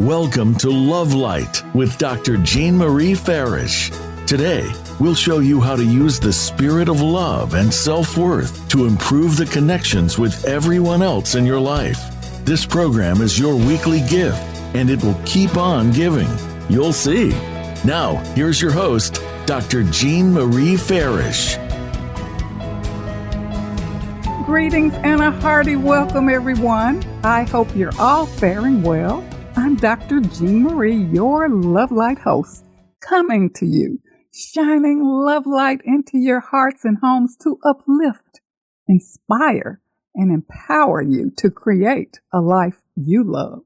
Welcome to Love Light with Dr. Jean Marie Farish. Today, we'll show you how to use the spirit of love and self-worth to improve the connections with everyone else in your life. This program is your weekly gift, and it will keep on giving. You'll see. Now, here's your host, Dr. Jean Marie Farish. Greetings and a hearty welcome, everyone. I hope you're all faring well. I'm Dr. Jean Marie, your Love Light host, coming to you, shining love light into your hearts and homes to uplift, inspire, and empower you to create a life you love.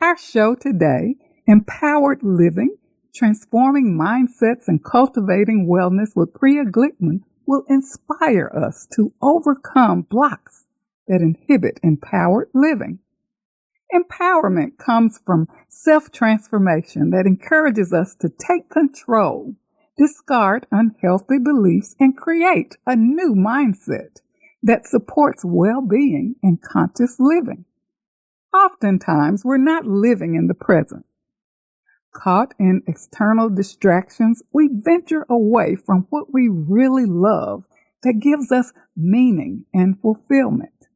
Our show today, Empowered Living, Transforming Mindsets and Cultivating Wellness with Priya Glikman, will inspire us to overcome blocks that inhibit empowered living. Empowerment comes from self-transformation that encourages us to take control, discard unhealthy beliefs, and create a new mindset that supports well-being and conscious living. Oftentimes, we're not living in the present. Caught in external distractions, we venture away from what we really love that gives us meaning and fulfillment.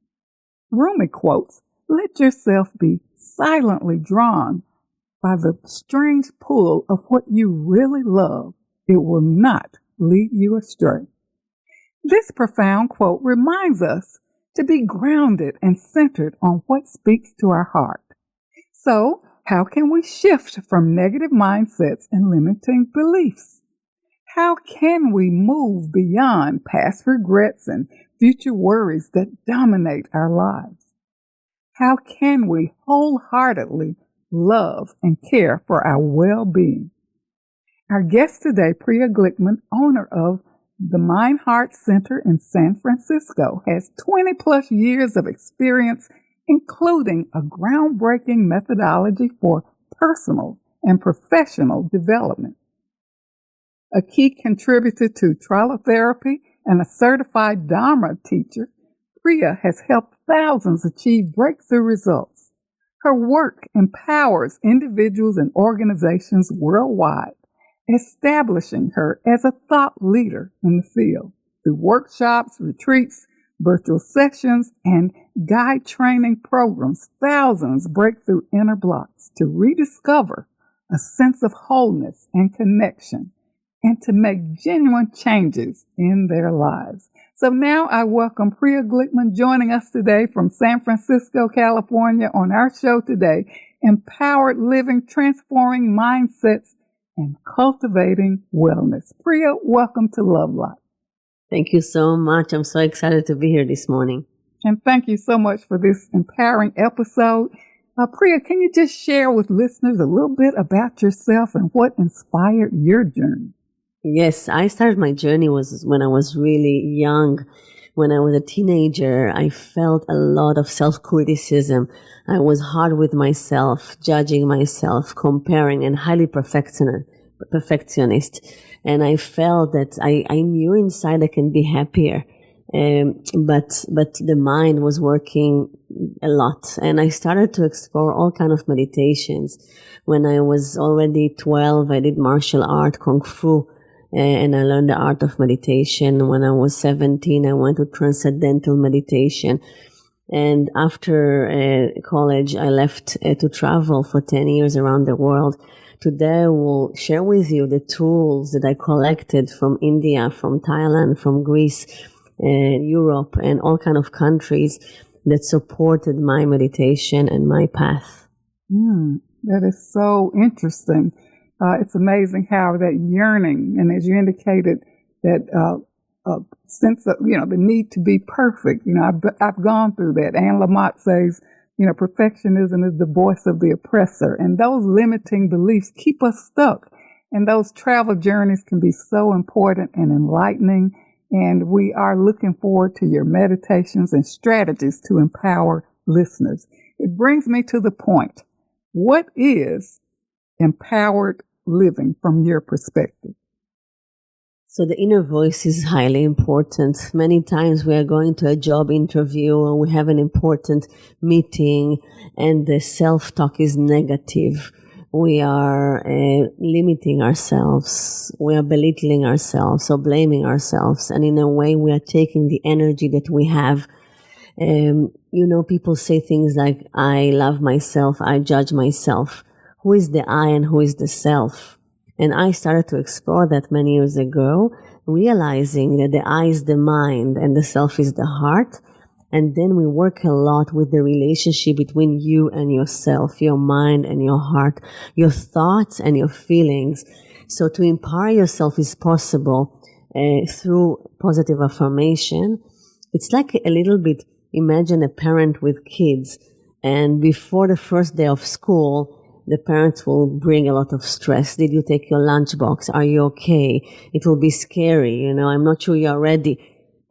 Rumi quotes, "Let yourself be silently drawn by the strange pull of what you really love. It will not lead you astray." This profound quote reminds us to be grounded and centered on what speaks to our heart. So, how can we shift from negative mindsets and limiting beliefs? How can we move beyond past regrets and future worries that dominate our lives? How can we wholeheartedly love and care for our well-being? Our guest today, Priya Glikman, owner of the Mind Heart Center in San Francisco, has 20 plus years of experience, including a groundbreaking methodology for personal and professional development. A key contributor to Trilotherapy and a certified Dharma teacher, Priya has helped thousands achieve breakthrough results. Her work empowers individuals and organizations worldwide, establishing her as a thought leader in the field. Through workshops, retreats, virtual sessions, and guide training programs, thousands break through inner blocks to rediscover a sense of wholeness and connection and to make genuine changes in their lives. So now I welcome Priya Glikman joining us today from San Francisco, California on our show today, Empowered Living, Transforming Mindsets and Cultivating Wellness. Priya, welcome to Love Light. Thank you so much. I'm so excited to be here this morning. And thank you so much for this empowering episode. Priya, can you just share with listeners a little bit about yourself and what inspired your journey? Yes, I started my journey when I was really young. When I was a teenager, I felt a lot of self-criticism. I was hard with myself, judging myself, comparing, and highly perfectionist. And I felt that I knew inside I can be happier. But the mind was working a lot. And I started to explore all kinds of meditations. When I was already 12, I did martial art, Kung Fu, and I learned the art of meditation. When I was 17, I went to transcendental meditation. And after college, I left to travel for 10 years around the world. Today, I will share with you the tools that I collected from India, from Thailand, from Greece, Europe, and all kinds of countries that supported my meditation and my path. That is so interesting. It's amazing how that yearning, and as you indicated, that sense of, the need to be perfect. I've gone through that. Anne Lamott says, perfectionism is the voice of the oppressor, and those limiting beliefs keep us stuck. And those travel journeys can be so important and enlightening. And we are looking forward to your meditations and strategies to empower listeners. It brings me to the point. What is empowered living from your perspective? So the inner voice is highly important. Many times we are going to a job interview or we have an important meeting and the self-talk is negative. We are limiting ourselves. We are belittling ourselves or blaming ourselves. And in a way, we are taking the energy that we have. People say things like, I love myself, I judge myself. Who is the I and who is the self? And I started to explore that many years ago, realizing that the I is the mind and the self is the heart. And then we work a lot with the relationship between you and yourself, your mind and your heart, your thoughts and your feelings. So to empower yourself is possible through positive affirmation. It's like a little bit, imagine a parent with kids, and before the first day of school, the parents will bring a lot of stress. Did you take your lunchbox? Are you okay? It will be scary. I'm not sure you're ready.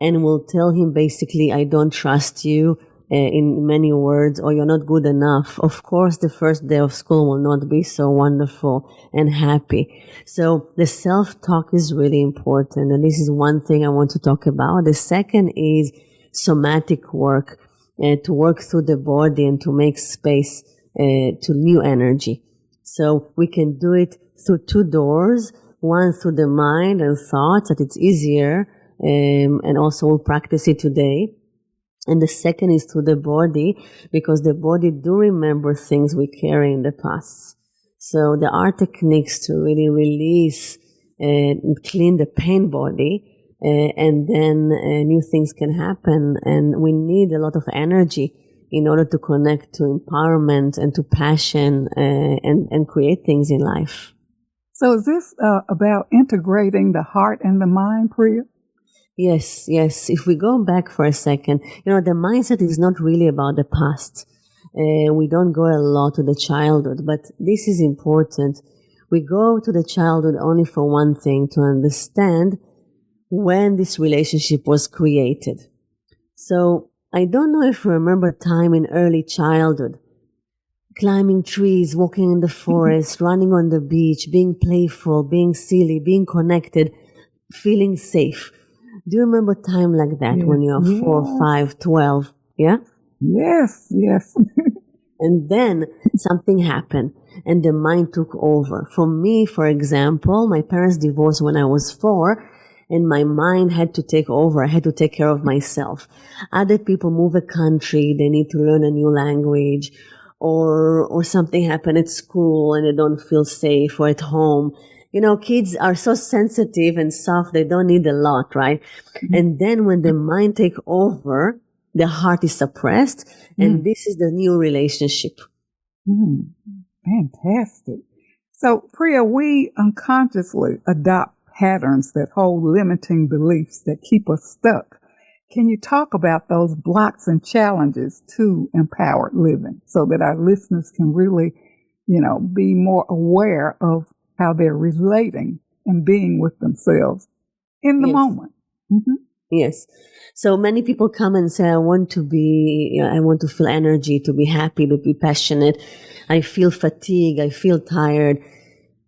And we'll tell him basically, I don't trust you in many words, or you're not good enough. Of course, the first day of school will not be so wonderful and happy. So the self-talk is really important. And this is one thing I want to talk about. The second is somatic work, to work through the body and to make space to new energy. So we can do it through two doors, one through the mind and thoughts, that it's easier, and also we'll practice it today. And the second is through the body, because the body do remember things we carry in the past. So there are techniques to really release and clean the pain body, and then new things can happen. And we need a lot of energy in order to connect to empowerment and to passion and create things in life. So is this about integrating the heart and the mind, Priya? Yes. If we go back for a second, the mindset is not really about the past. We don't go a lot to the childhood, but this is important. We go to the childhood only for one thing, to understand when this relationship was created. So I don't know if you remember time in early childhood, climbing trees, walking in the forest, running on the beach, being playful, being silly, being connected, feeling safe. Do you remember time like that when you're 4, 5, 12? Yeah? Yes. And then something happened and the mind took over. For me, for example, my parents divorced when I was 4. And my mind had to take over. I had to take care of myself. Other people move a country, they need to learn a new language, or something happened at school and they don't feel safe, or at home. Kids are so sensitive and soft, they don't need a lot, right? Mm-hmm. And then when the mind takes over, the heart is suppressed, and this is the new relationship. Fantastic. So, Priya, we unconsciously adopt patterns that hold limiting beliefs that keep us stuck. Can you talk about those blocks and challenges to empowered living so that our listeners can really, be more aware of how they're relating and being with themselves in the moment? Mm-hmm. Yes. So many people come and say, I want to feel energy, to be happy, to be passionate. I feel fatigue. I feel tired.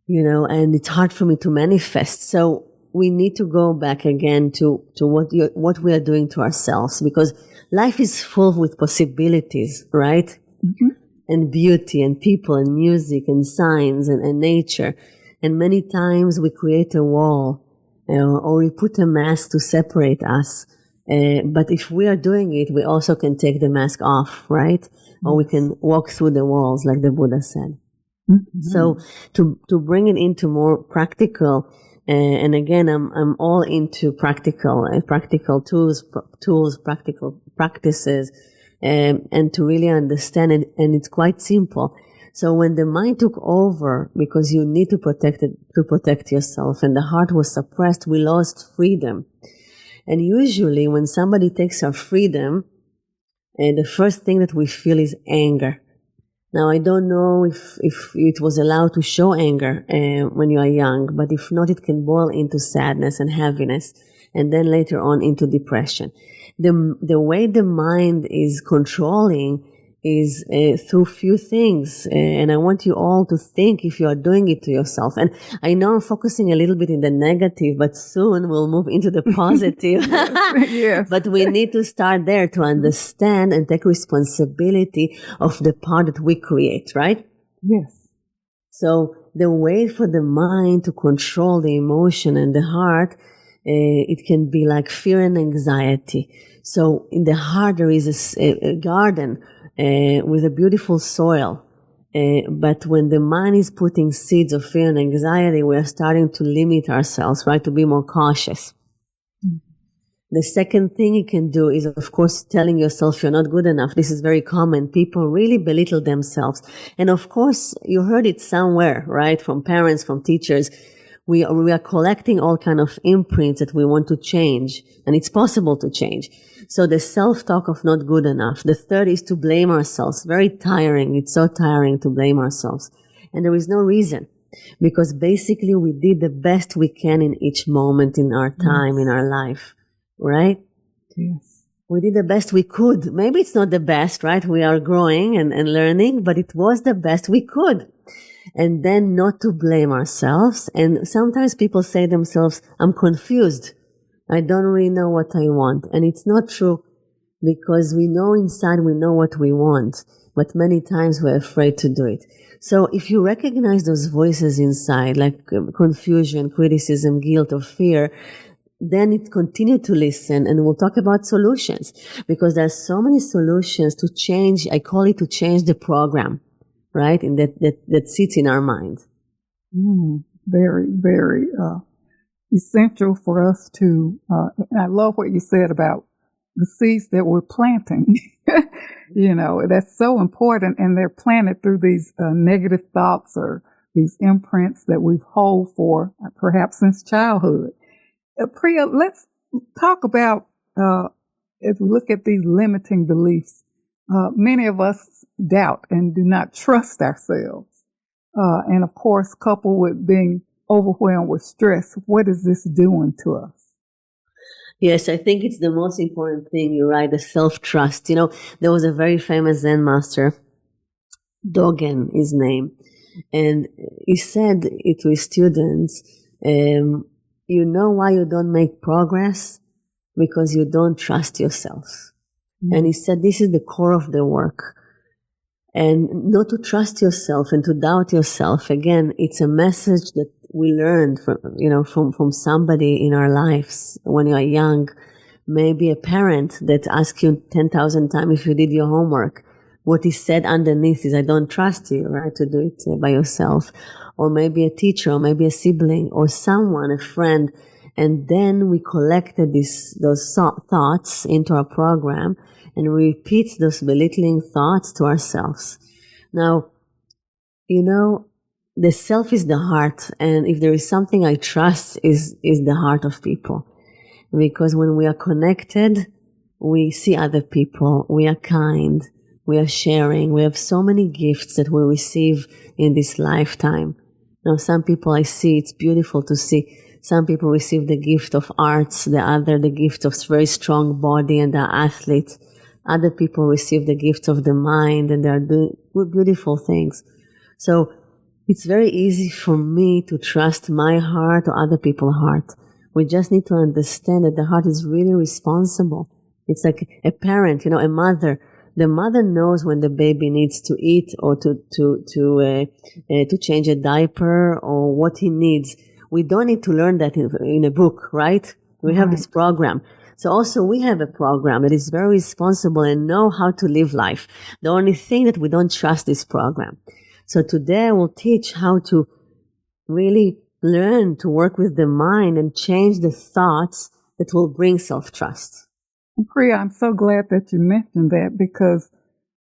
And it's hard for me to manifest. So we need to go back again to what we are doing to ourselves, because life is full with possibilities, right? Mm-hmm. And beauty and people and music and signs and nature. And many times we create a wall or we put a mask to separate us. But if we are doing it, we also can take the mask off, right? Mm-hmm. Or we can walk through the walls like the Buddha said. Mm-hmm. So to bring it into more practical, and again, I'm all into practical tools, practical practices, and to really understand it. And it's quite simple. So when the mind took over, because you need to protect yourself, and the heart was suppressed, we lost freedom. And usually when somebody takes our freedom, the first thing that we feel is anger. Now, I don't know if it was allowed to show anger when you are young, but if not, it can boil into sadness and heaviness, and then later on into depression. The way the mind is controlling is through few things. And I want you all to think if you are doing it to yourself. And I know I'm focusing a little bit in the negative, but soon we'll move into the positive. Yes. But we need to start there to understand and take responsibility of the part that we create, right? Yes. So the way for the mind to control the emotion and the heart, it can be like fear and anxiety. So in the heart, there is a garden with a beautiful soil. But when the mind is putting seeds of fear and anxiety, we are starting to limit ourselves, right? To be more cautious. Mm-hmm. The second thing you can do is, of course, telling yourself you're not good enough. This is very common. People really belittle themselves. And of course, you heard it somewhere, right? From parents, from teachers. We are collecting all kind of imprints that we want to change. And it's possible to change. So the self-talk of not good enough. The third is to blame ourselves. Very tiring. It's so tiring to blame ourselves. And there is no reason. Because basically we did the best we can in each moment in our time, in our life. Right? Yes. We did the best we could. Maybe it's not the best, right? We are growing and learning, but it was the best we could. And then not to blame ourselves. And sometimes people say to themselves, I'm confused. I don't really know what I want. And it's not true because we know inside we know what we want, but many times we're afraid to do it. So if you recognize those voices inside, like confusion, criticism, guilt, or fear, then it continue to listen, and we'll talk about solutions because there are so many solutions to change. I call it to change the program, right? And that sits in our mind. Very, very essential for us to, and I love what you said about the seeds that we're planting. That's so important. And they're planted through these negative thoughts or these imprints that we've held for perhaps since childhood. Priya, let's talk about, if we look at these limiting beliefs, many of us doubt and do not trust ourselves. And of course, coupled with being overwhelmed with stress, what is this doing to us? Yes, I think it's the most important thing. You're right, the self-trust. There was a very famous Zen master, Dogen, his name, and he said it to his students, you know why you don't make progress? Because you don't trust yourself. And he said this is the core of the work. And not to trust yourself and to doubt yourself, again, it's a message that we learned from somebody in our lives when you are young. Maybe a parent that asks you 10,000 times if you did your homework. What is said underneath is, I don't trust you, right, to do it by yourself. Or maybe a teacher, or maybe a sibling, or someone, a friend. And then we collected those thoughts into our program and repeat those belittling thoughts to ourselves. Now, the self is the heart, and if there is something I trust is the heart of people. Because when we are connected, we see other people, we are kind, we are sharing, we have so many gifts that we receive in this lifetime. Now, some people I see, it's beautiful to see. Some people receive the gift of arts, the gift of very strong body and they're athletes. Other people receive the gift of the mind and they're doing beautiful things. So it's very easy for me to trust my heart or other people's heart. We just need to understand that the heart is really responsible. It's like a parent, a mother. The mother knows when the baby needs to eat or to change a diaper or what he needs. We don't need to learn that in a book, right? We have this program. So also we have a program that is very responsible and know how to live life. The only thing that we don't trust this program. So today I will teach how to really learn to work with the mind and change the thoughts that will bring self-trust. Priya, I'm so glad that you mentioned that because,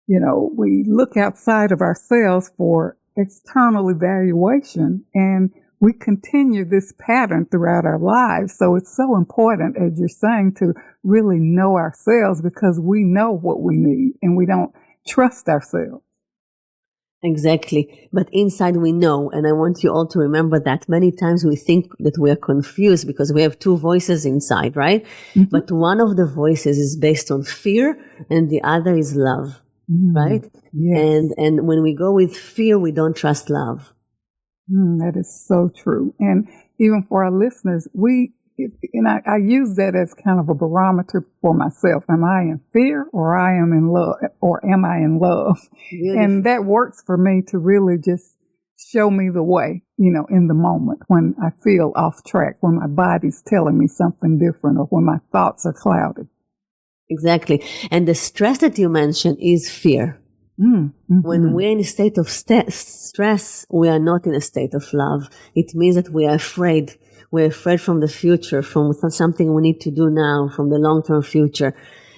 we look outside of ourselves for external evaluation and we continue this pattern throughout our lives. So it's so important, as you're saying, to really know ourselves because we know what we need and we don't trust ourselves. Exactly. But inside we know, and I want you all to remember that many times we think that we are confused because we have two voices inside, right? Mm-hmm. But one of the voices is based on fear and the other is love. right? Yes. And when we go with fear, we don't trust love. That is so true. And even for our listeners, I use that as kind of a barometer for myself. Am I in fear or I am in love, or am I in love? Beautiful. And that works for me to really just show me the way, in the moment when I feel off track, when my body's telling me something different, or when my thoughts are clouded. Exactly. And the stress that you mentioned is fear. Mm-hmm. When we're in a state of stress, we are not in a state of love. It means that we are afraid. We're afraid from the future, from something we need to do now, from the long-term future.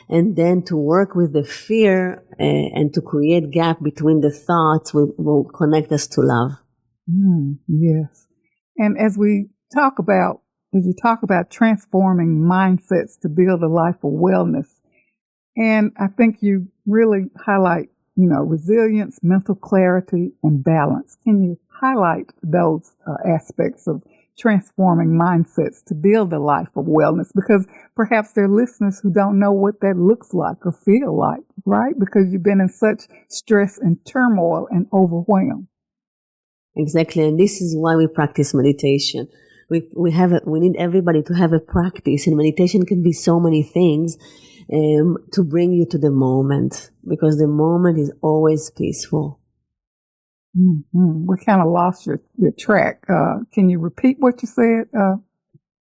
And then to work with the fear and to create gap between the thoughts will connect us to love. Yes. And as you talk about transforming mindsets to build a life of wellness, and I think you really highlight, resilience, mental clarity, and balance. Can you highlight those aspects of transforming mindsets to build a life of wellness? Because perhaps there are listeners who don't know what that looks like or feel like, right? Because you've been in such stress and turmoil and overwhelm. Exactly. And this is why we practice meditation. We need everybody to have a practice, and meditation can be so many things to bring you to the moment, because the moment is always peaceful. We kind of lost your track. Can you repeat what you said?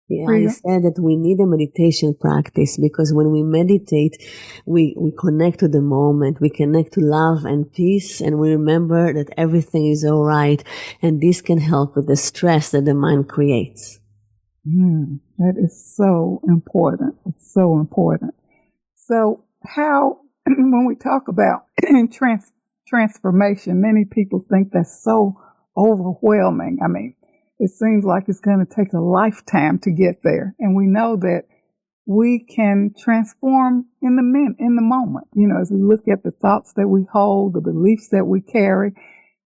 I said that we need a meditation practice, because when we meditate, we connect to the moment, we connect to love and peace, and we remember that everything is all right, and this can help with the stress that the mind creates. That is so important. It's so important. So how, when we talk about transformation, many people think that's so overwhelming. I mean, it seems like it's going to take a lifetime to get there. And we know that we can transform in the moment. As we look at the thoughts that we hold, the beliefs that we carry,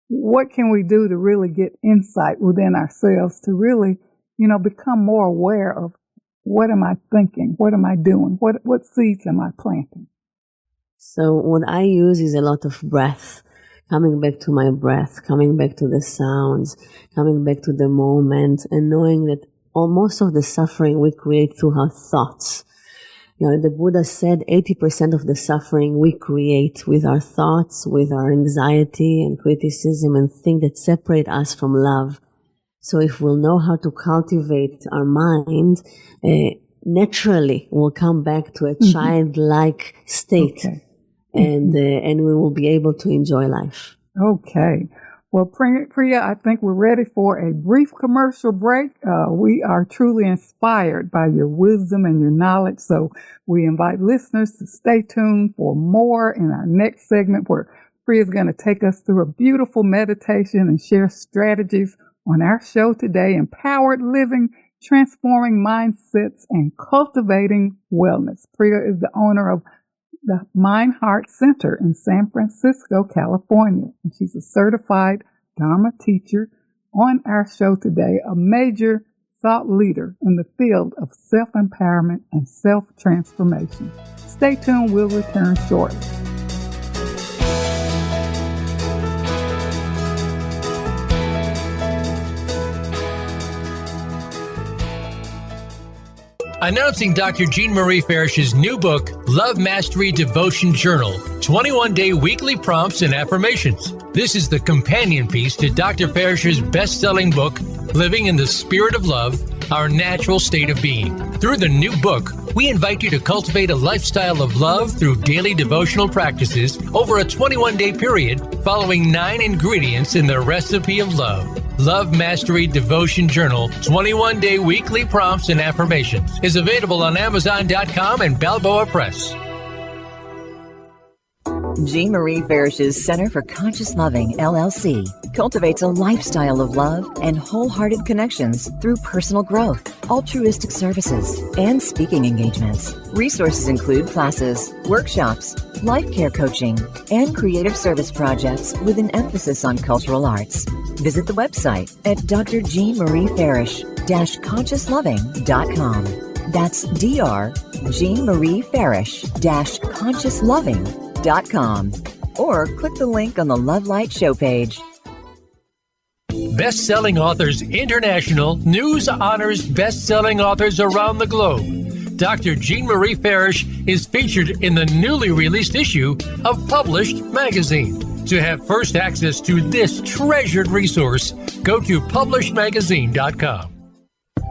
what can we do to really get insight within ourselves to really, become more aware of what am I thinking? What am I doing? What seeds am I planting? So what I use is a lot of breath. Coming back to my breath, coming back to the sounds, coming back to the moment, and knowing that most of the suffering we create through our thoughts. The Buddha said 80% of the suffering we create with our thoughts, with our anxiety and criticism and things that separate us from love. So if we'll know how to cultivate our mind, naturally we'll come back to a childlike state. Okay. And we will be able to enjoy life. Okay. Well, Priya, I think we're ready for a brief commercial break. We are truly inspired by your wisdom and your knowledge. So we invite listeners to stay tuned for more in our next segment, where Priya is going to take us through a beautiful meditation and share strategies on our show today: Empowered Living, Transforming Mindsets, and Cultivating Wellness. Priya is the owner of the Mind Heart Center in San Francisco, California. And she's a certified Dharma teacher. On our show today, a major thought leader in the field of self-empowerment and self-transformation. Stay tuned, we'll return shortly. Announcing Dr. Jean Marie Farish's new book, Love Mastery Devotion Journal, 21-day weekly prompts and affirmations. This is the companion piece to Dr. Farish's best-selling book, Living in the Spirit of Love, Our Natural State of Being. Through the new book, we invite you to cultivate a lifestyle of love through daily devotional practices over a 21-day period, following 9 ingredients in the recipe of love. Love Mastery Devotion Journal, 21-day weekly prompts and affirmations, is available on Amazon.com and Balboa Press. Jean Marie Farish's Center for Conscious Loving, LLC, cultivates a lifestyle of love and wholehearted connections through personal growth, altruistic services, and speaking engagements. Resources include classes, workshops, life care coaching, and creative service projects with an emphasis on cultural arts. Visit the website at drjeanmariefarish-consciousloving.com. That's Dr. Jean Marie Farish-consciousloving.com. lovelighthope.com or click the link on the Love Light show page. Best-selling Authors International news honors best-selling authors around the globe. Dr. Jean Marie Farish is featured in the newly released issue of Published magazine. To have first access to this treasured resource, go to publishedmagazine.com.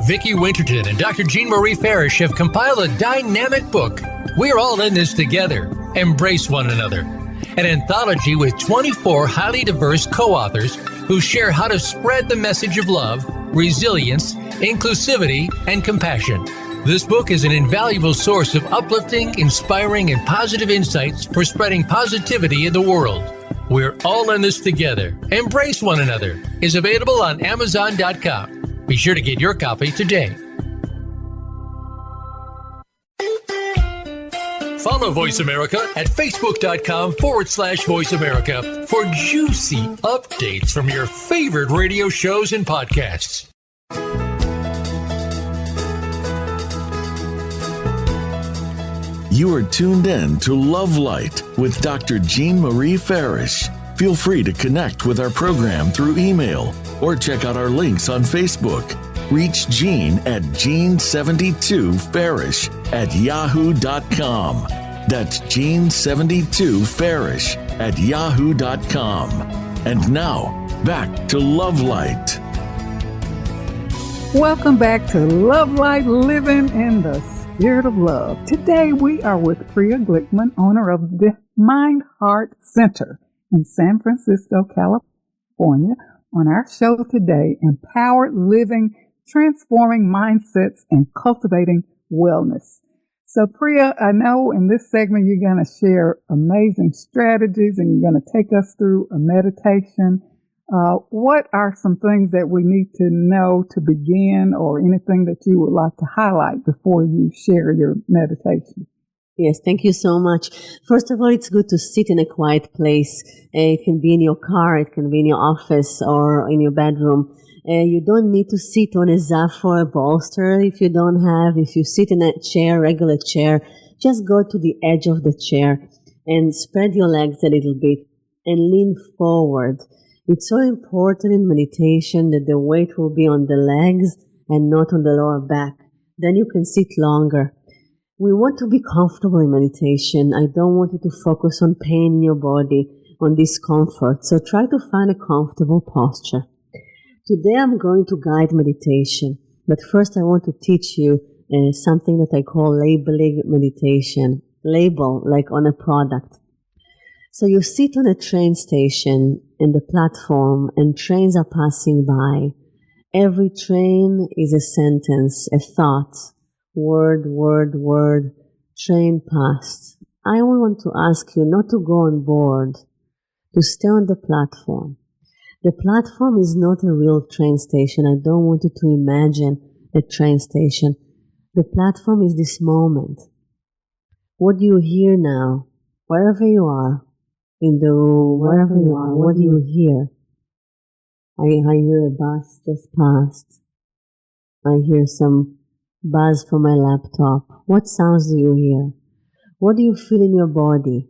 Vicki Winterton and Dr. Jean Marie Farish have compiled a dynamic book, We're All in This Together, Embrace One Another, an anthology with 24 highly diverse co-authors who share how to spread the message of love, resilience, inclusivity, and compassion. This book is an invaluable source of uplifting, inspiring, and positive insights for spreading positivity in the world. We're All in This Together, Embrace One Another is available on Amazon.com. Be sure to get your copy today. Follow Voice America at Facebook.com/Voice America for juicy updates from your favorite radio shows and podcasts. You are tuned in to Love Light with Dr. Jean Marie Farish. Feel free to connect with our program through email or check out our links on Facebook. Reach Jean at Jean72Farish@yahoo.com. That's Jean72Farish@yahoo.com. And now, back to Love Light. Welcome back to Love Light, living in the spirit of love. Today we are with Priya Glikman, owner of the Mind Heart Center in San Francisco, California. On our show today, Empowered Living, Transforming Mindsets, and Cultivating Wellness. So Priya, I know in this segment you're going to share amazing strategies and you're going to take us through a meditation. What are some things that we need to know to begin, or anything that you would like to highlight before you share your meditation? Yes, thank you so much. First of all, it's good to sit in a quiet place. It can be in your car, it can be in your office or in your bedroom. You don't need to sit on a zaff or a bolster if you don't have. If you sit in a chair, regular chair, just go to the edge of the chair and spread your legs a little bit and lean forward. It's so important in meditation that the weight will be on the legs and not on the lower back. Then you can sit longer. We want to be comfortable in meditation. I don't want you to focus on pain in your body, on discomfort. So try to find a comfortable posture. Today I'm going to guide meditation, but first I want to teach you something that I call labeling meditation. Label, like on a product. So you sit on a train station in the platform and trains are passing by. Every train is a sentence, a thought, word, train passed. I want to ask you not to go on board, to stay on the platform. The platform is not a real train station. I don't want you to imagine a train station. The platform is this moment. What do you hear now? Wherever you are, in the room, wherever you are, what do you hear? I hear a bus just passed. I hear some buzz from my laptop. What sounds do you hear? What do you feel in your body?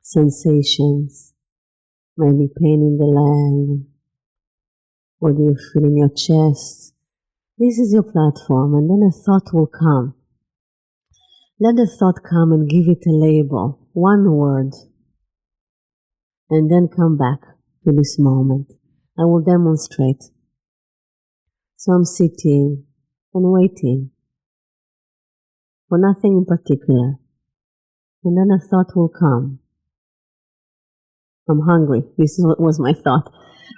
Sensations. Maybe pain in the leg. What do you feel in your chest? This is your platform, and then a thought will come. Let the thought come and give it a label, one word, and then come back to this moment. I will demonstrate. So I'm sitting and waiting for nothing in particular, and then a thought will come. I'm hungry. This was my thought.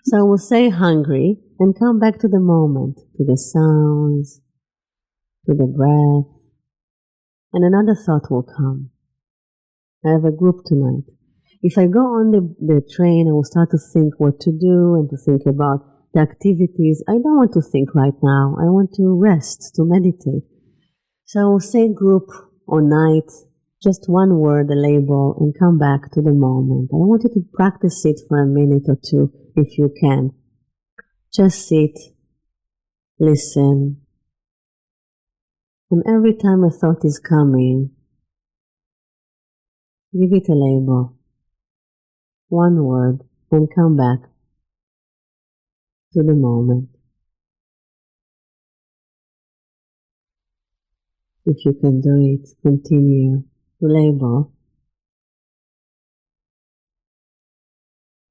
So I will say hungry and come back to the moment, to the sounds, to the breath, and another thought will come. I have a group tonight. If I go on the train, I will start to think what to do and to think about the activities. I don't want to think right now. I want to rest, to meditate. So I will say group or night, just one word, a label, and come back to the moment. I want you to practice it for a minute or two if you can. Just sit, listen, and every time a thought is coming, Give it a label, one word, and come back to the moment. If you can do it, continue to label.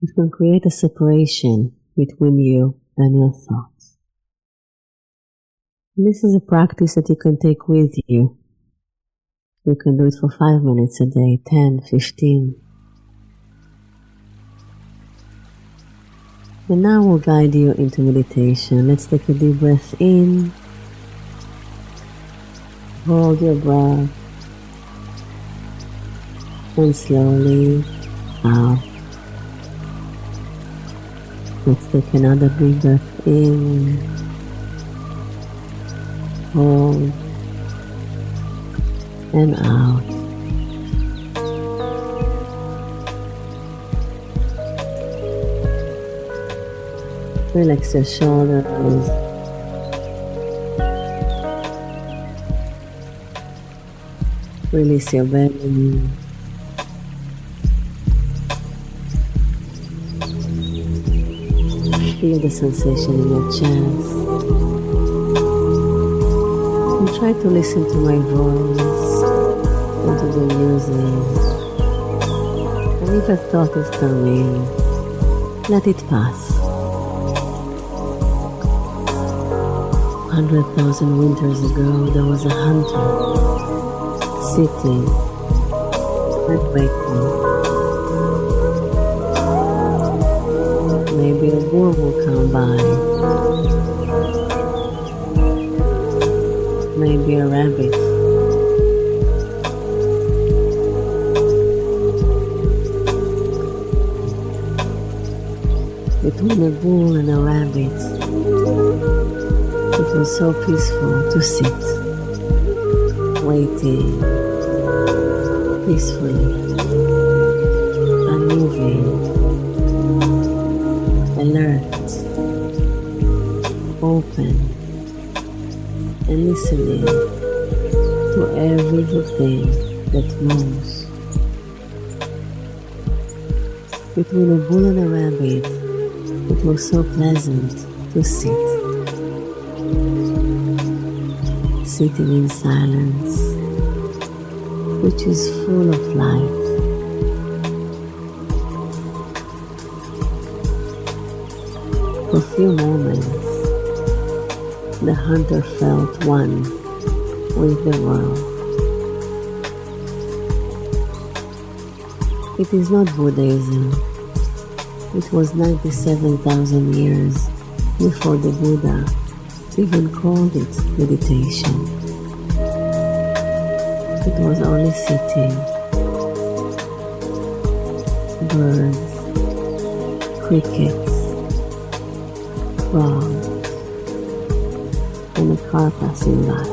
It can create a separation between you and your thoughts. This is a practice that you can take with you. You can do it for 5 minutes a day, 10, 15. And now we'll guide you into meditation. Let's take a deep breath in. Hold your breath. And slowly out. Let's take another deep breath in. Hold. And out. Relax your shoulders. Release your belly. Feel the sensation in your chest. And try to listen to my voice and to the music. And if a thought is coming, let it pass. 100,000 winters ago, there was a hunter sitting and waiting. Maybe a bull will come by. Maybe a rabbit. Between a bull and a rabbit, it was so peaceful to sit, waiting, peacefully, unmoving, alert, open, and listening to every little thing that moves. Between a bull and a rabbit, it was so pleasant to sit. Sitting in silence, which is full of life. For a few moments, the hunter felt one with the world. It is not Buddhism. It was 97,000 years before the Buddha even called it meditation. It was only sitting. Birds, crickets, frogs, and a car passing by.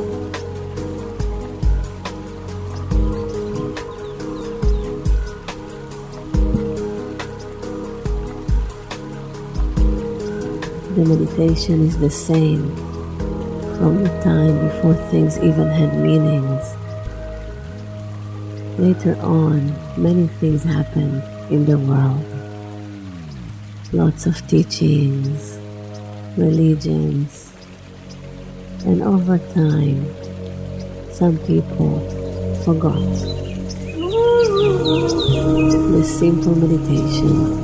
The meditation is the same from the time before things even had meanings. Later on, many things happened in the world. Lots of teachings, religions, and over time, some people forgot the simple meditation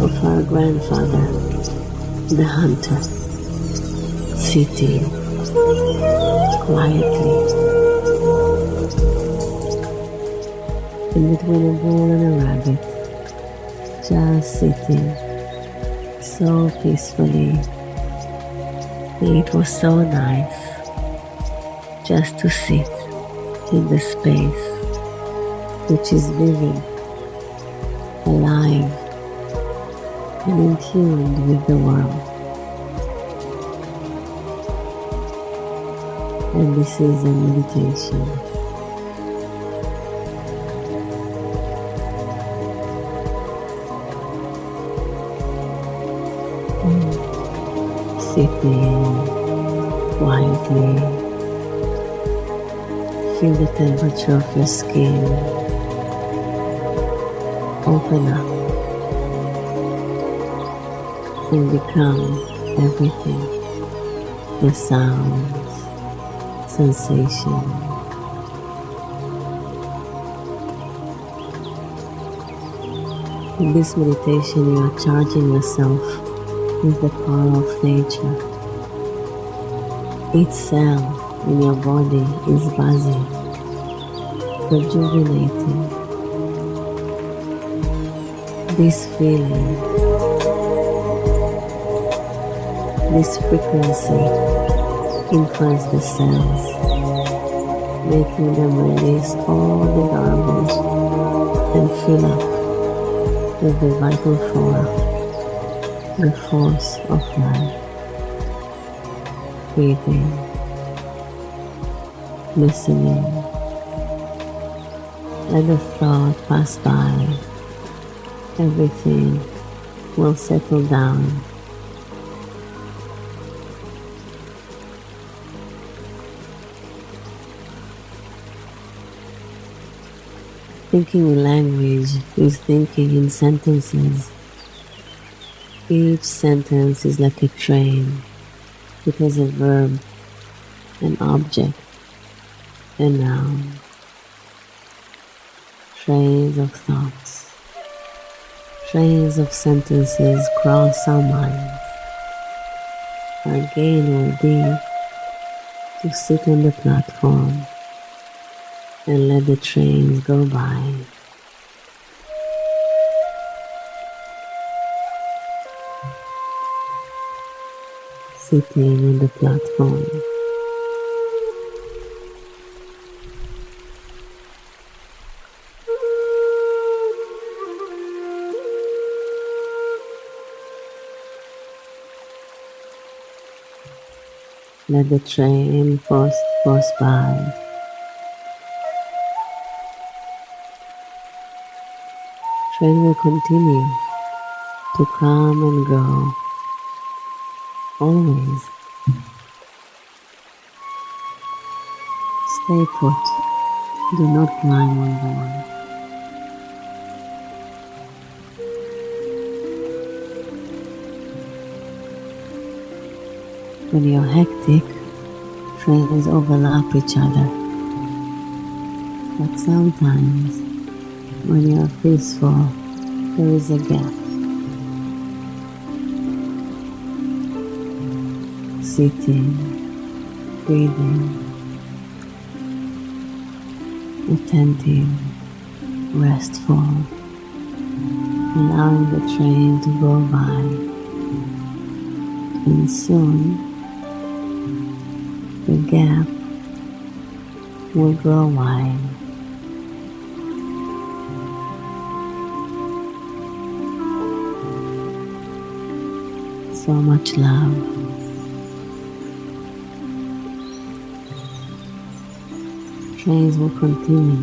of our grandfather, the hunter, sitting quietly. In between a bull and a rabbit, just sitting so peacefully. And it was so nice just to sit in the space which is vivid, alive, and in tune with the world. And this is a meditation. Sitting quietly, feel the temperature of your skin, open up and become everything. The sounds, sensations. In this meditation, you are charging yourself with the power of nature. Each cell in your body is buzzing, rejuvenating. This feeling, this frequency influences the cells, making them release all the garbage and fill up with the vital force, the force of life. Breathing, listening, let the thought pass by. Everything will settle down. Thinking in language is thinking in sentences. Each sentence is like a train. It has a verb, an object, a noun. Trains of thoughts, trains of sentences cross our minds. Our gain will be to sit on the platform and let the trains go by. Sitting on the platform. Let the train pass by. Train will continue to come and go. Always. Stay put. Do not climb on board. When you're hectic, trains overlap each other. But sometimes, when you're peaceful, there is a gap. Sitting, breathing, attentive, restful, allowing the train to go by. And soon, the gap will grow wide. So much love. Trains will continue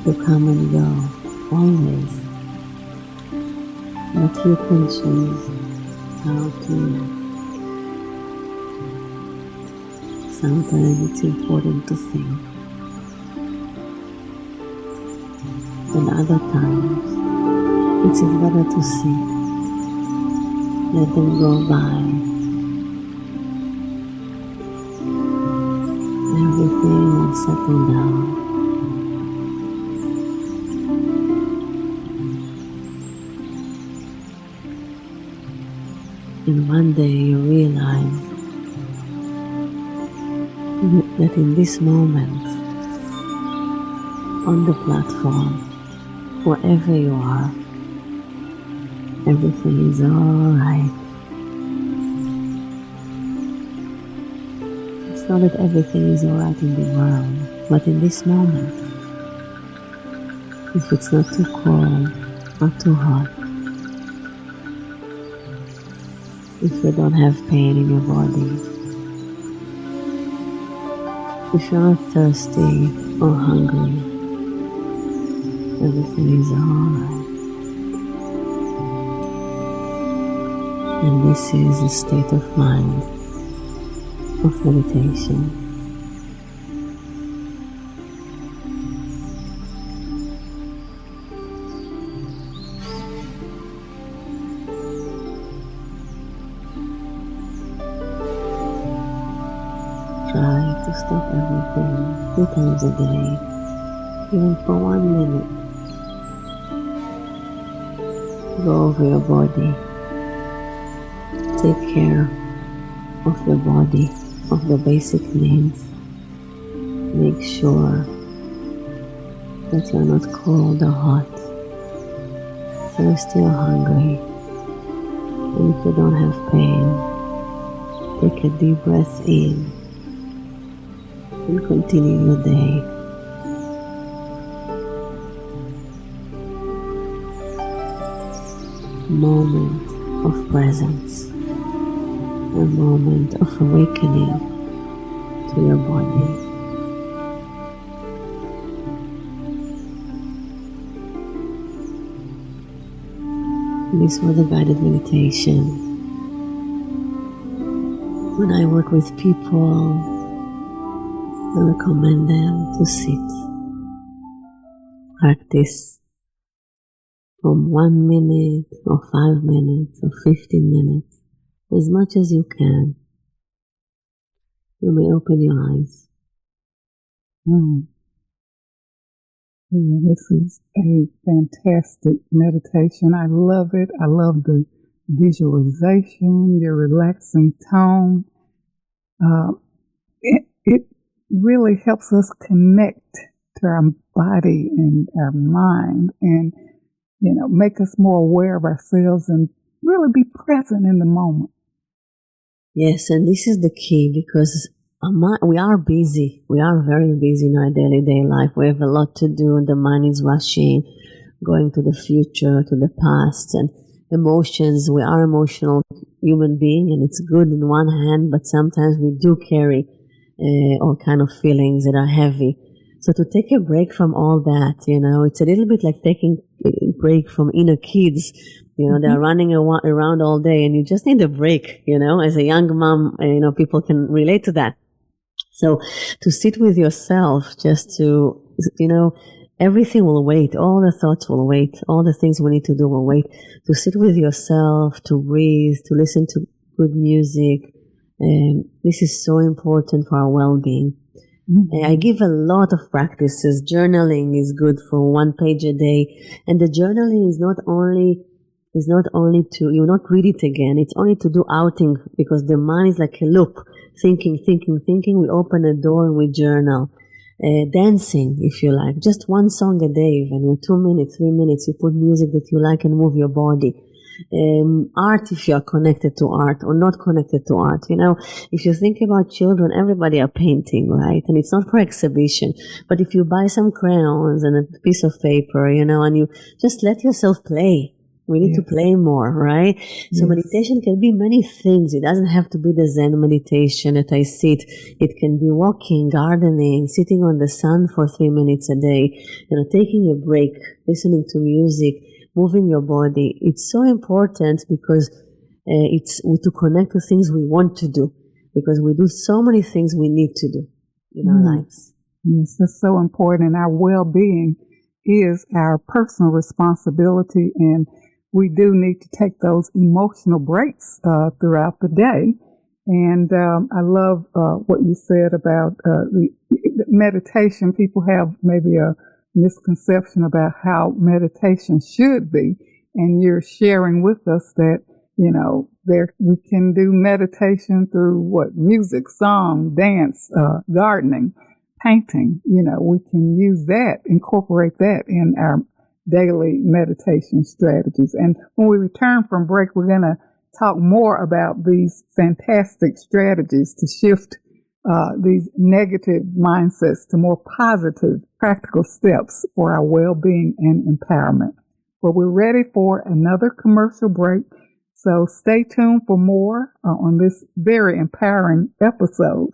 to come and go, always. But you can choose how to. Sometimes it's important to think. And other times, it's better to sit. Let them go by. Everything will settle down. And one day you realize that in this moment, on the platform, wherever you are, everything is alright. It's not that everything is alright in the world, but in this moment, if it's not too cold or too hot, if you don't have pain in your body, if you're not thirsty or hungry, everything is alright. And this is a state of mind of meditation. stop everything 2 times a day, even for 1 minute. Go over your body. Take care of your body, of the basic needs. Make sure that you're not cold or hot, thirsty or hungry. And if you don't have pain, take a deep breath in and continue your day. Moment of presence, a moment of awakening to your body. This was a guided meditation. When I work with people, I recommend them to sit. Practice from 1 minute or 5 minutes or 15 minutes, as much as you can. You may open your eyes. Yeah, this is a fantastic meditation. I love it. I love the visualization, your relaxing tone. It really helps us connect to our body and our mind and, make us more aware of ourselves and really be present in the moment. Yes, and this is the key because we are busy. We are very busy in our day life. We have a lot to do and the mind is rushing, going to the future, to the past, and emotions. We are emotional human being and it's good in one hand, but sometimes we do carry all kind of feelings that are heavy. So to take a break from all that, it's a little bit like taking a break from inner kids. They're running around all day and you just need a break, as a young mom, people can relate to that. So to sit with yourself, just to, everything will wait. All the thoughts will wait. All the things we need to do will wait. To sit with yourself, to breathe, to listen to good music. This is so important for our well-being. I give a lot of practices. Journaling is good for 1 page a day. And the journaling is not only to, you not read it again. It's only to do outing because the mind is like a loop. Thinking. We open a door and we journal. Dancing, if you like. Just 1 song a day, even 2 minutes, 3 minutes. You put music that you like and move your body. Art, if you are connected to art or not connected to art. If you think about children, everybody are painting, right? And it's not for exhibition. But if you buy some crayons and a piece of paper, and you just let yourself play. We need to play more, right? So meditation can be many things. It doesn't have to be the Zen meditation that I sit. It can be walking, gardening, sitting on the sun for 3 minutes a day, taking a break, listening to music, moving your body. It's so important because it's to connect to things we want to do, because we do so many things we need to do in our lives. Yes, that's so important. And our well-being is our personal responsibility, and we do need to take those emotional breaks throughout the day. And I love what you said about the meditation. People have maybe a misconception about how meditation should be, and you're sharing with us that we can do meditation through music, song, dance, gardening, painting. We can use that, incorporate that in our daily meditation strategies. And when we return from break, we're going to talk more about these fantastic strategies to shift these negative mindsets to more positive, practical steps for our well-being and empowerment. But we're ready for another commercial break. So stay tuned for more on this very empowering episode.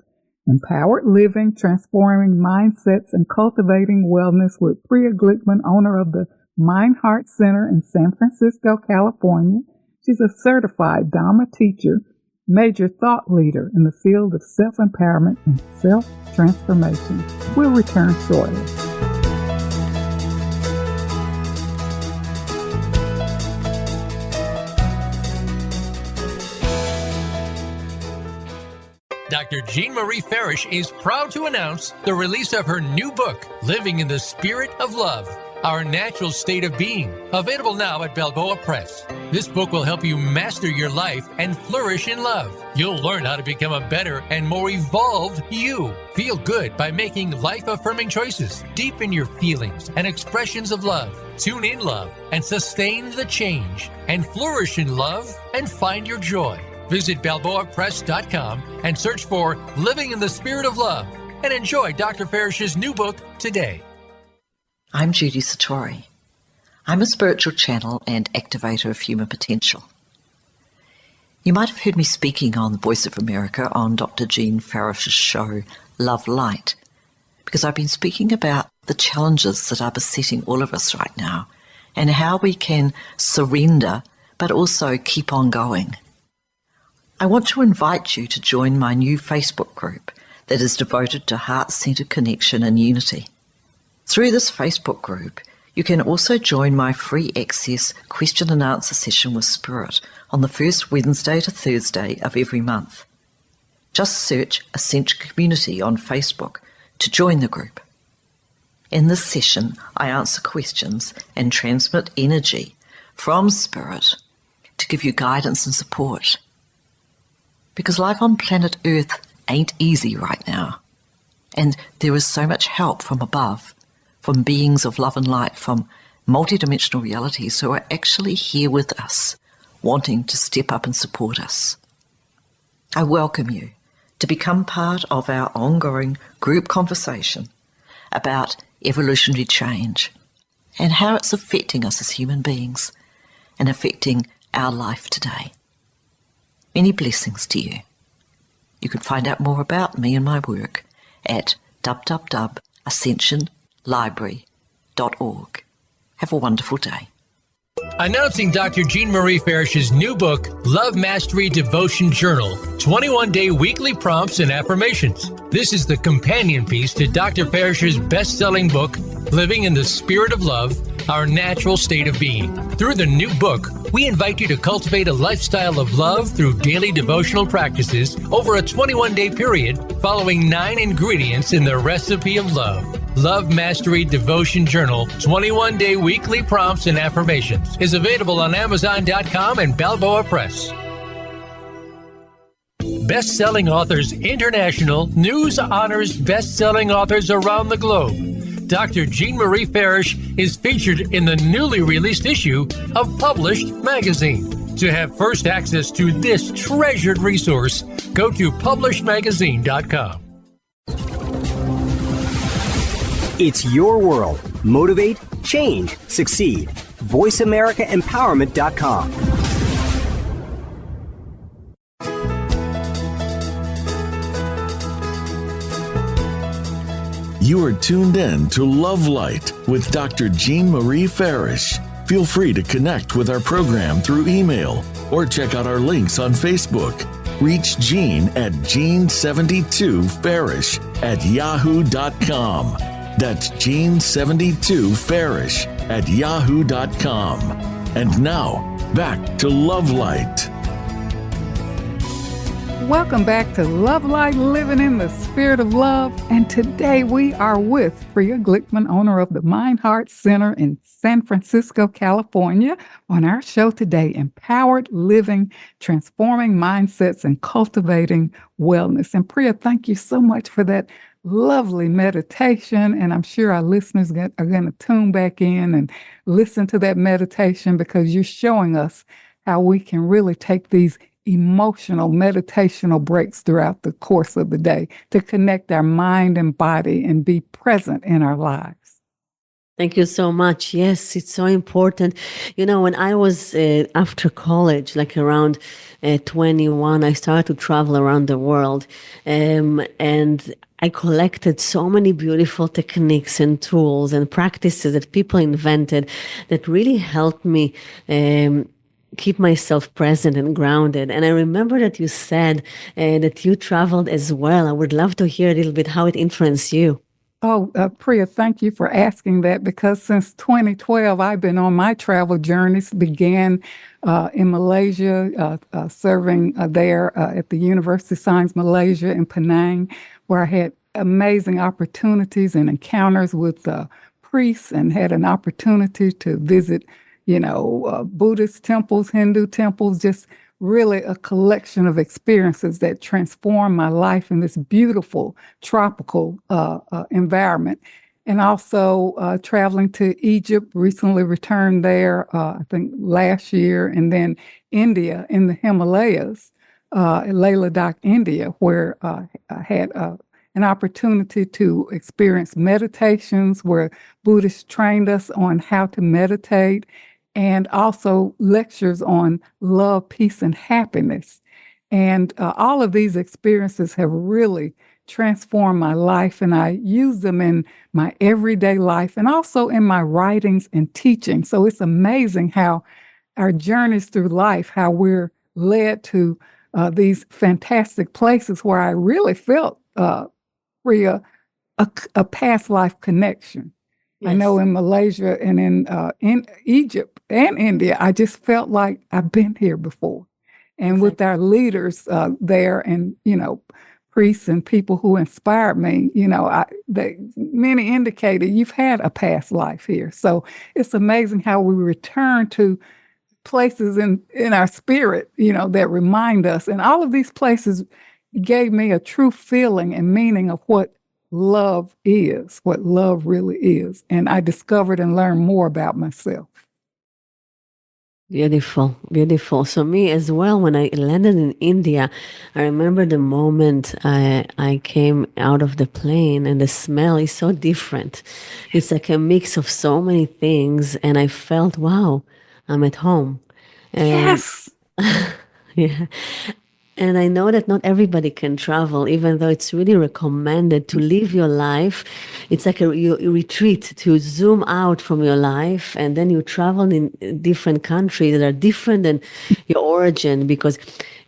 Empowered Living, Transforming Mindsets and Cultivating Wellness with Priya Glikman, owner of the Mind Heart Center in San Francisco, California. She's a certified Dharma teacher, major thought leader in the field of self-empowerment and self-transformation. We'll return shortly. Dr. Jean Marie Farish is proud to announce the release of her new book, Living in the Spirit of Love, Our Natural State of Being, available now at Balboa Press. This book will help you master your life and flourish in love. You'll learn how to become a better and more evolved you. Feel good by making life-affirming choices. Deepen your feelings and expressions of love. Tune in love and sustain the change. And flourish in love and find your joy. Visit BalboaPress.com and search for Living in the Spirit of Love and enjoy Dr. Farish's new book today. I'm Judy Satori. I'm a spiritual channel and activator of human potential. You might have heard me speaking on the Voice of America on Dr. Jean Farish's show, Love Light, because I've been speaking about the challenges that are besetting all of us right now and how we can surrender but also keep on going. I want to invite you to join my new Facebook group that is devoted to heart-centered connection and unity. Through this Facebook group, you can also join my free access question and answer session with Spirit on the first Wednesday to Thursday of every month. Just search Ascension Community on Facebook to join the group. In this session, I answer questions and transmit energy from Spirit to give you guidance and support. Because life on planet Earth ain't easy right now. And there is so much help from above, from beings of love and light, from multidimensional realities who are actually here with us, wanting to step up and support us. I welcome you to become part of our ongoing group conversation about evolutionary change and how it's affecting us as human beings and affecting our life today. Many blessings to you. You can find out more about me and my work at www.ascensionlibrary.org. Have a wonderful day. Announcing Dr. Jean Marie Farish's new book, Love Mastery Devotion Journal, 21-day weekly prompts and affirmations. This is the companion piece to Dr. Farish's best-selling book, Living in the Spirit of Love, Our Natural State of Being. Through the new book, we invite you to cultivate a lifestyle of love through daily devotional practices over a 21-day period, following 9 ingredients in the recipe of love. Love Mastery Devotion Journal, 21-day weekly prompts and affirmations is available on Amazon.com and Balboa Press. Best-selling Authors International news honors best-selling authors around the globe. Dr. Jean Marie Farish is featured in the newly released issue of Published Magazine. To have first access to this treasured resource, go to PublishedMagazine.com. It's your world. Motivate, change, succeed. VoiceAmericaEmpowerment.com. You are tuned in to Love Light with Dr. Jean Marie Farish. Feel free to connect with our program through email or check out our links on Facebook. Reach Jean at Jean72Farish@yahoo.com. That's Jean72Farish@yahoo.com. And now, back to Love Light. Welcome back to Love Light, Living in the Spirit of Love. And today we are with Priya Glikman, owner of the Mind Heart Center in San Francisco, California. On our show today, Empowered Living, Transforming Mindsets and Cultivating Wellness. And Priya, thank you so much for that lovely meditation. And I'm sure our listeners are going to tune back in and listen to that meditation, because you're showing us how we can really take these emotional, meditational breaks throughout the course of the day to connect our mind and body and be present in our lives. Thank you so much. Yes, it's so important. You know, when I was after college, like around 21, I started to travel around the world. And I collected so many beautiful techniques and tools and practices that people invented that really helped me keep myself present and grounded. And I remember that you said that you traveled as well. I would love to hear a little bit how it influenced you. Oh, Priya, thank you for asking that, because since 2012, I've been on my travel journeys. Began in Malaysia, serving there at the University of Science Malaysia in Penang, where I had amazing opportunities and encounters with priests, and had an opportunity to visit, Buddhist temples, Hindu temples, just really a collection of experiences that transformed my life in this beautiful tropical environment. And also traveling to Egypt, recently returned there, I think last year, and then India in the Himalayas, Leh Ladakh, India, where I had an opportunity to experience meditations where Buddhists trained us on how to meditate, and also lectures on love, peace, and happiness. And all of these experiences have really transformed my life, and I use them in my everyday life and also in my writings and teaching. So it's amazing how our journeys through life, how we're led to these fantastic places where I really felt, Priya, a past life connection. I know in Malaysia and in Egypt and India, I just felt like I've been here before. And with our leaders there, and priests and people who inspired me, many indicated you've had a past life here. So it's amazing how we return to places in our spirit, that remind us. And all of these places gave me a true feeling and meaning of what love is, what love really is. And I discovered and learned more about myself. Beautiful, beautiful. So me as well, when I landed in India, I remember the moment I came out of the plane, and the smell is so different. It's like a mix of so many things, and I felt, wow, I'm at home. And Yes. yeah. And I know that not everybody can travel, even though it's really recommended to live your life. It's like you retreat, to zoom out from your life, and then you travel in different countries that are different than your origin, because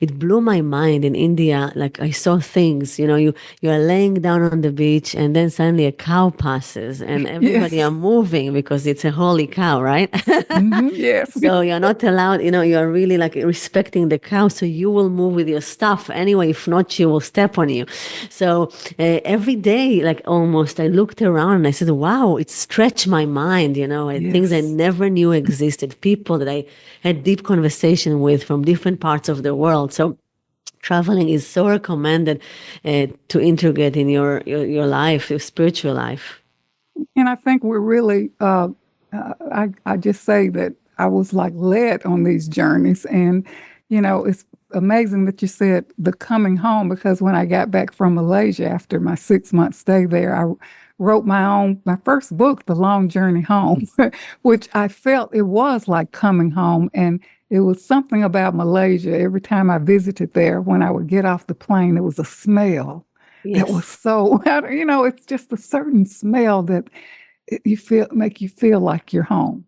it blew my mind in India. Like, I saw things, you are laying down on the beach, and then suddenly a cow passes, and everybody Yes. are moving because it's a holy cow, right? Yes. So you're not allowed, you are really like respecting the cow. So you will move with your stuff anyway. If not, she will step on you. So every day, like almost, I looked around and I said, wow, it stretched my mind, and things I Yes. never knew existed, people that I had deep conversation with from different parts of the world. So traveling is so recommended to integrate in your life, your spiritual life. And I think we're really, I just say that I was like led on these journeys. And, it's amazing that you said the coming home, because when I got back from Malaysia after my 6-month stay there, I wrote my first book, The Long Journey Home, which I felt it was like coming home. And it was something about Malaysia. Every time I visited there, when I would get off the plane, it was a smell that was so, it's just a certain smell that make you feel like you're home.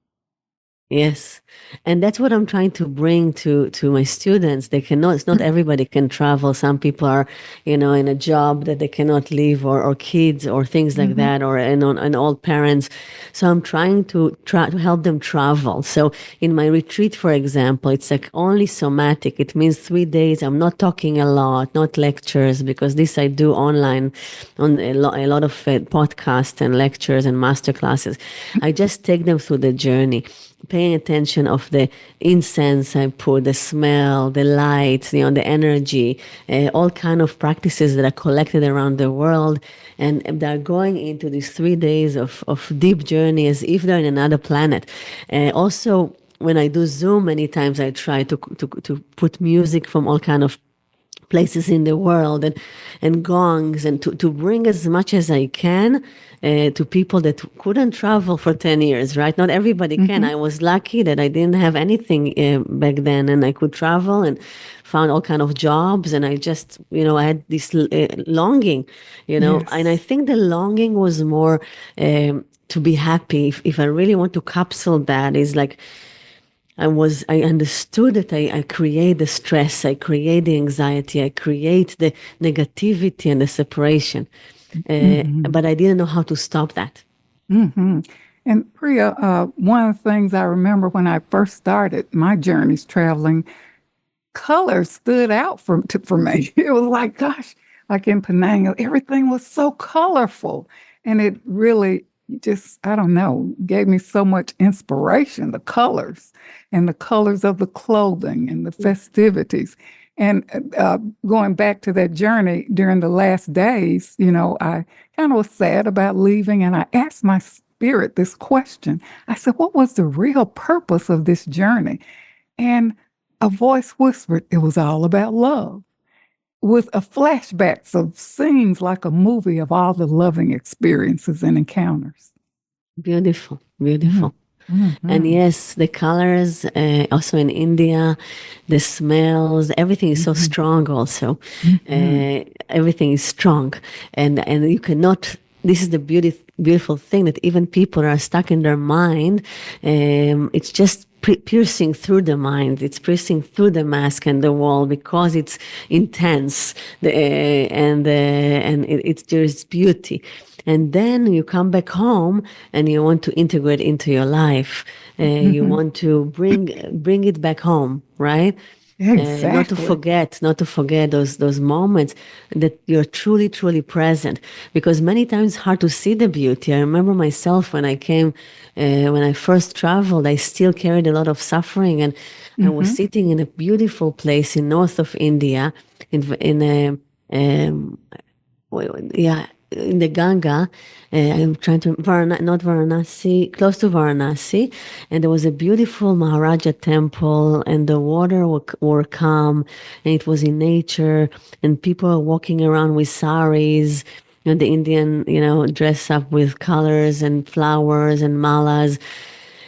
Yes. And that's what I'm trying to bring to my students. It's not everybody can travel. Some people are, in a job that they cannot leave, or kids or things like that, or and old parents. So I'm trying to help them travel. So in my retreat, for example, it's like only somatic. It means 3 days. I'm not talking a lot, not lectures, because this I do online on a lot of podcasts and lectures and master classes. I just take them through the journey, paying attention of the incense I put, the smell, the light, the energy, all kind of practices that are collected around the world. And they're going into these 3 days of deep journey as if they're in another planet. Also, when I do Zoom, many times I try to put music from all kind of places in the world, and gongs, and to bring as much as I can to people that couldn't travel for 10 years, right? Not everybody can. I was lucky that I didn't have anything back then, and I could travel and found all kind of jobs, and I just, I had this longing, Yes. and I think the longing was more to be happy. If I really want to capsule that, is like, I understood that I create the stress, I create the anxiety, I create the negativity and the separation. but I didn't know how to stop that. Mm-hmm. And Priya, one of the things I remember when I first started my journeys traveling, color stood out for me. It was like, gosh, like in Penang, everything was so colorful. And it really just, I don't know, gave me so much inspiration, the colors and the colors of the clothing and the festivities. And going back to that journey during the last days, I kind of was sad about leaving. And I asked my spirit this question. I said, what was the real purpose of this journey? And a voice whispered it was all about love, with a flashbacks of scenes like a movie of all the loving experiences and encounters. Beautiful, beautiful. Mm-hmm. And yes, the colors, also in India, the smells, everything is so strong also. Everything is strong. And you cannot, this is the beautiful thing, that even people are stuck in their mind. It's just piercing through the mind. It's piercing through the mask and the wall because it's intense, and there's beauty. And then you come back home and you want to integrate into your life. You want to bring it back home, right? Exactly. Not to forget those moments that you're truly, truly present. Because many times it's hard to see the beauty. I remember myself when I came, when I first traveled, I still carried a lot of suffering, and I was sitting in a beautiful place in north of India, in the Ganga. I'm trying to, not Varanasi, close to Varanasi. And there was a beautiful Maharaja temple, and the water were calm, and it was in nature, and people were walking around with saris, and the Indian, dress up with colors and flowers and malas.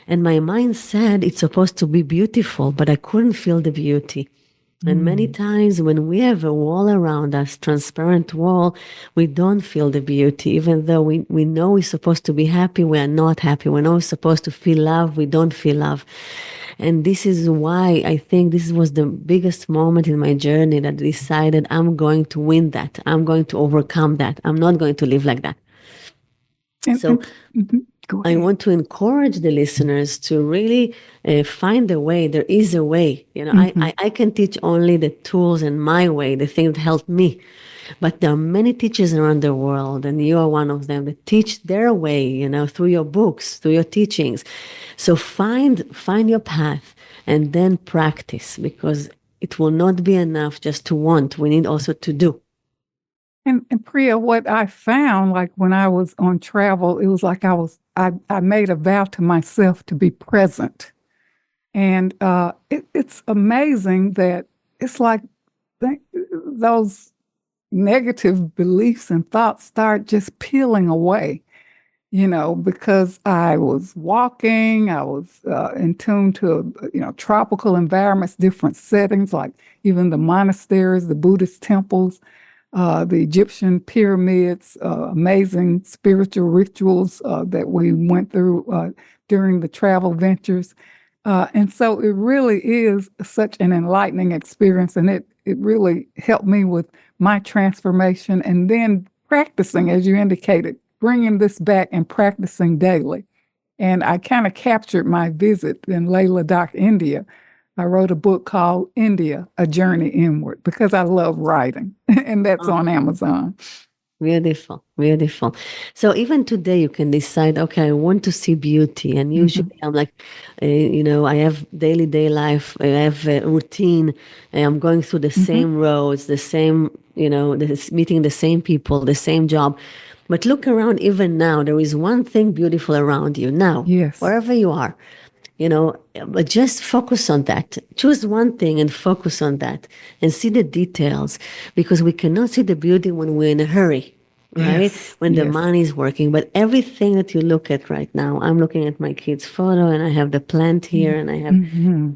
And my mind said it's supposed to be beautiful, but I couldn't feel the beauty. And many times when we have a wall around us, transparent wall, we don't feel the beauty. Even though we know we're supposed to be happy, we are not happy. We know we're supposed to feel love, we don't feel love. And this is why I think this was the biggest moment in my journey, that I decided I'm going to win that. I'm going to overcome that. I'm not going to live like that. I want to encourage the listeners to really find a way. There is a way. I can teach only the tools and my way, the things that help me. But there are many teachers around the world, and you are one of them, that teach their way, through your books, through your teachings. So find your path and then practice, because it will not be enough just to want. We need also to do. And Priya, what I found, like when I was on travel, it was like I made a vow to myself to be present. And it's amazing that it's like those negative beliefs and thoughts start just peeling away, because I was walking, I was in tune to, tropical environments, different settings, like even the monasteries, the Buddhist temples, the Egyptian pyramids, amazing spiritual rituals that we went through during the travel ventures. And so it really is such an enlightening experience, and it really helped me with my transformation, and then practicing, as you indicated, bringing this back and practicing daily. And I kind of captured my visit in Leh Ladakh, India. I wrote a book called India, A Journey Inward, because I love writing, and that's on Amazon. Beautiful, beautiful. So even today you can decide, okay, I want to see beauty. And usually I'm like, I have day life, I have a routine, I'm going through the same roads, the same, meeting the same people, the same job. But look around even now, there is one thing beautiful around you now, wherever you are. But just focus on that. Choose one thing and focus on that and see the details, because we cannot see the beauty when we're in a hurry, right? When the money is working. But everything that you look at right now, I'm looking at my kid's photo, and I have the plant here, and I have,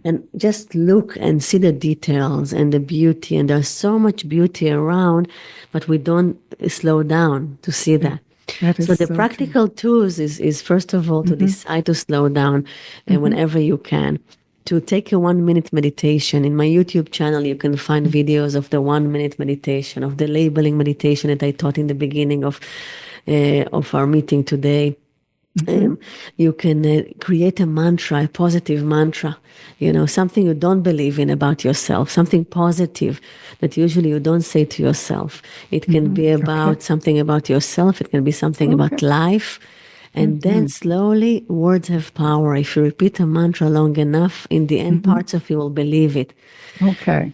and just look and see the details and the beauty. And there's so much beauty around, but we don't slow down to see that. So the practical tools is first of all to decide to slow down whenever you can, to take a 1-minute meditation. In my YouTube channel, you can find videos of the 1-minute meditation, of the labeling meditation that I taught in the beginning of our meeting today. You can create a mantra, a positive mantra, something you don't believe in about yourself, something positive that usually you don't say to yourself. It can be about something about yourself. It can be something about life. And then slowly, words have power. If you repeat a mantra long enough, in the end, parts of you will believe it. Okay.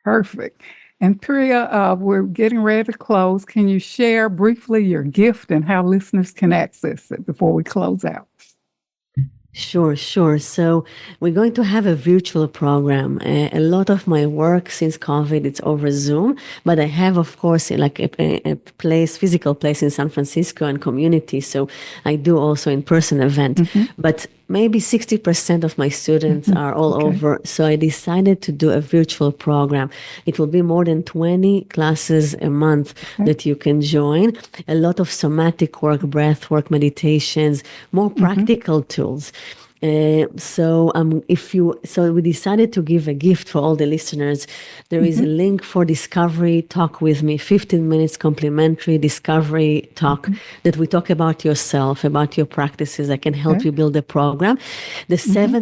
Perfect. And Priya, we're getting ready to close. Can you share briefly your gift and how listeners can access it before we close out? Sure. So we're going to have a virtual program. A lot of my work since COVID, it's over Zoom, but I have, of course, like a physical place in San Francisco and community. So I do also in-person event, but maybe 60% of my students are all over. So I decided to do a virtual program. It will be more than 20 classes a month that you can join. A lot of somatic work, breath work, meditations, more practical tools. So we decided to give a gift for all the listeners. There is a link for Discovery Talk with me, 15 minutes complimentary Discovery Talk that we talk about yourself, about your practices. I can help you build a program. The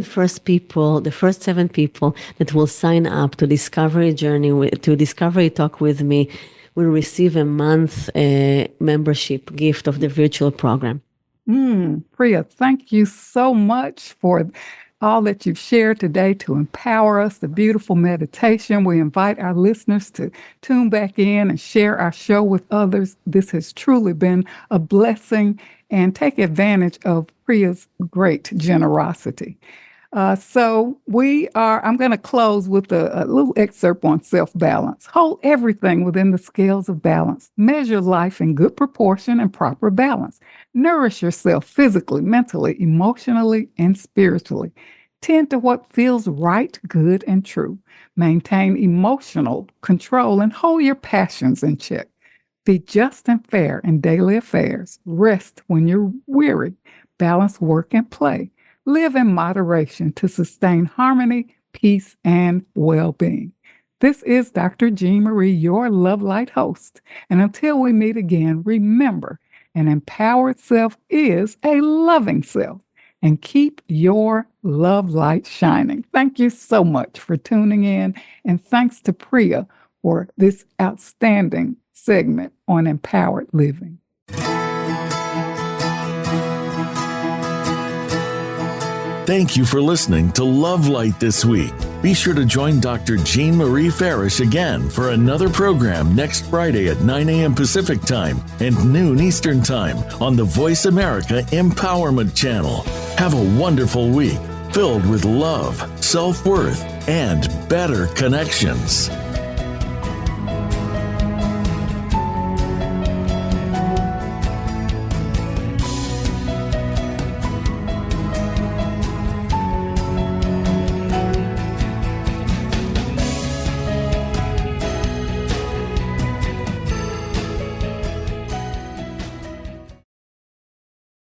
first 7 people that will sign up to Discovery Journey, to Discovery Talk with me, will receive a month membership gift of the virtual program. Priya, thank you so much for all that you've shared today to empower us, the beautiful meditation. We invite our listeners to tune back in and share our show with others. This has truly been a blessing, and take advantage of Priya's great generosity. I'm going to close with a little excerpt on self-balance. Hold everything within the scales of balance. Measure life in good proportion and proper balance. Nourish yourself physically, mentally, emotionally, and spiritually. Tend to what feels right, good, and true. Maintain emotional control and hold your passions in check. Be just and fair in daily affairs. Rest when you're weary. Balance work and play. Live in moderation to sustain harmony, peace, and well-being. This is Dr. Jean Marie, your Love Light host. And until we meet again, remember, an empowered self is a loving self. And keep your love light shining. Thank you so much for tuning in. And thanks to Priya for this outstanding segment on empowered living. Thank you for listening to Love Light this week. Be sure to join Dr. Jean Marie Farish again for another program next Friday at 9 a.m. Pacific Time and noon Eastern Time on the Voice America Empowerment Channel. Have a wonderful week filled with love, self-worth, and better connections.